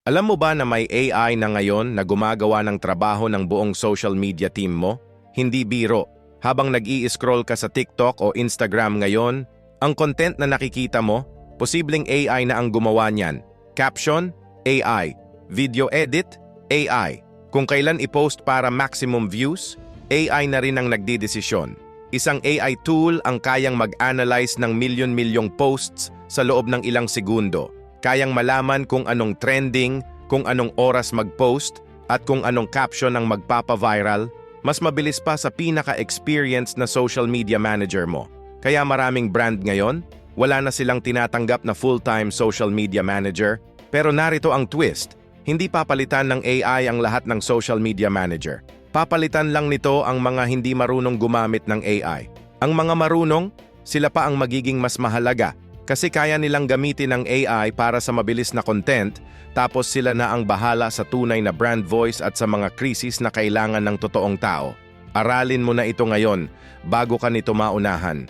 Alam mo ba na may AI na ngayon na gumagawa ng trabaho ng buong social media team mo? Hindi biro. Habang nag-i-scroll ka sa TikTok o Instagram ngayon, ang content na nakikita mo, posibleng AI na ang gumawa niyan. Caption, AI. Video edit, AI. Kung kailan i-post para maximum views, AI na rin ang nagdidesisyon. Isang AI tool ang kayang mag-analyze ng milyon-milyong posts sa loob ng ilang segundo. Kayang malaman kung anong trending, kung anong oras mag-post, at kung anong caption ang magpapa-viral, mas mabilis pa sa pinaka-experienced na social media manager mo. Kaya maraming brand ngayon, wala na silang tinatanggap na full-time social media manager, pero narito ang twist, hindi papalitan ng AI ang lahat ng social media manager. Papalitan lang nito ang mga hindi marunong gumamit ng AI. Ang mga marunong, sila pa ang magiging mas mahalaga kasi kaya nilang gamitin ang AI para sa mabilis na content, tapos sila na ang bahala sa tunay na brand voice at sa mga krisis na kailangan ng totoong tao. Aralin mo na ito ngayon bago ka nito maunahan.